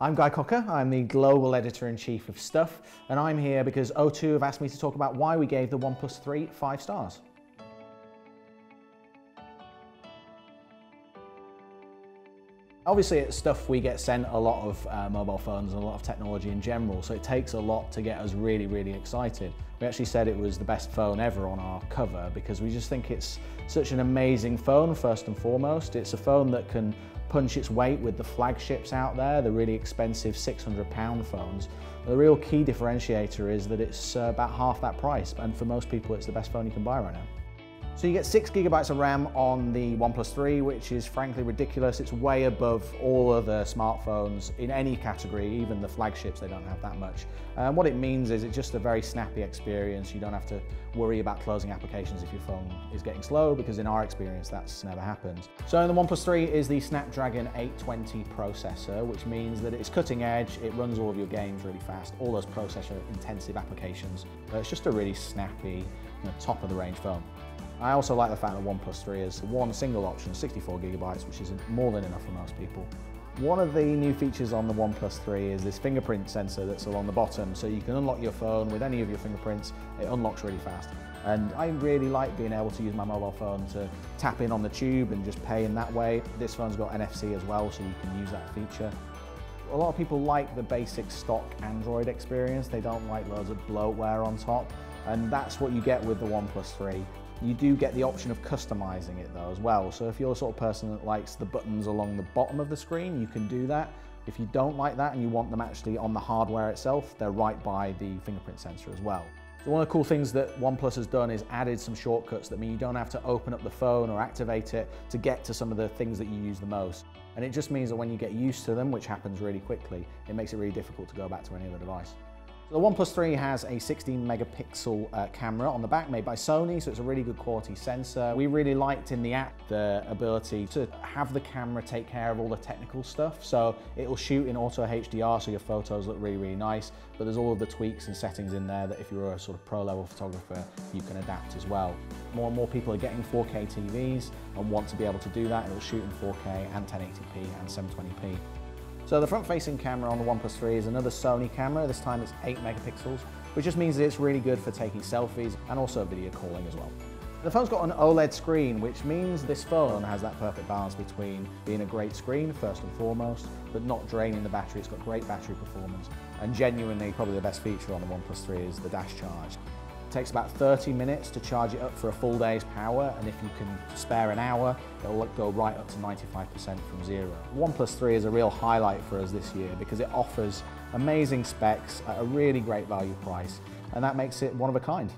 I'm Guy Cocker, I'm the Global Editor-in-Chief of Stuff, and I'm here because O2 have asked me to talk about why we gave the OnePlus 3 5 stars. Obviously at Stuff we get sent a lot of mobile phones and a lot of technology in general, so it takes a lot to get us really excited. We actually said it was the best phone ever on our cover because we just think it's such an amazing phone first and foremost. It's a phone that can punch its weight with the flagships out there, the really expensive £600 phones. The real key differentiator is that it's about half that price, and for most people it's the best phone you can buy right now. So you get 6GB of RAM on the OnePlus 3, which is frankly ridiculous. It's way above all other smartphones in any category, even the flagships, they don't have that much. What it means is it's just a very snappy experience. You don't have to worry about closing applications if your phone is getting slow, because in our experience that's never happened. So the OnePlus 3 is the Snapdragon 820 processor, which means that it's cutting edge, it runs all of your games really fast, all those processor intensive applications. It's just a really snappy, top of the range phone. I also like the fact that OnePlus 3 is one single option, 64GB, which is more than enough for most people. One of the new features on the OnePlus 3 is this fingerprint sensor that's along the bottom, so you can unlock your phone with any of your fingerprints. It unlocks really fast. And I really like being able to use my mobile phone to tap in on the tube and just pay in that way. This phone's got NFC as well, so you can use that feature. A lot of people like the basic stock Android experience. They don't like loads of bloatware on top, and that's what you get with the OnePlus 3. You do get the option of customizing it though as well. So if you're the sort of person that likes the buttons along the bottom of the screen, you can do that. If you don't like that and you want them actually on the hardware itself, they're right by the fingerprint sensor as well. So one of the cool things that OnePlus has done is added some shortcuts that mean you don't have to open up the phone or activate it to get to some of the things that you use the most. And it just means that when you get used to them, which happens really quickly, it makes it really difficult to go back to any other device. The OnePlus 3 has a 16-megapixel camera on the back made by Sony, so it's a really good quality sensor. We really liked in the app the ability to have the camera take care of all the technical stuff. So it'll shoot in auto HDR, so your photos look really nice, but there's all of the tweaks and settings in there that if you're a sort of pro-level photographer, you can adapt as well. More and more people are getting 4K TVs and want to be able to do that. It'll shoot in 4K and 1080p and 720p. So the front-facing camera on the OnePlus 3 is another Sony camera. This time it's 8 megapixels, which just means that it's really good for taking selfies and also video calling as well. The phone's got an OLED screen, which means this phone has that perfect balance between being a great screen, first and foremost, but not draining the battery. It's got great battery performance, and genuinely probably the best feature on the OnePlus 3 is the dash charge. It takes about 30 minutes to charge it up for a full day's power, and if you can spare an hour, it'll go right up to 95% from zero. OnePlus 3 is a real highlight for us this year because it offers amazing specs at a really great value price, and that makes it one of a kind.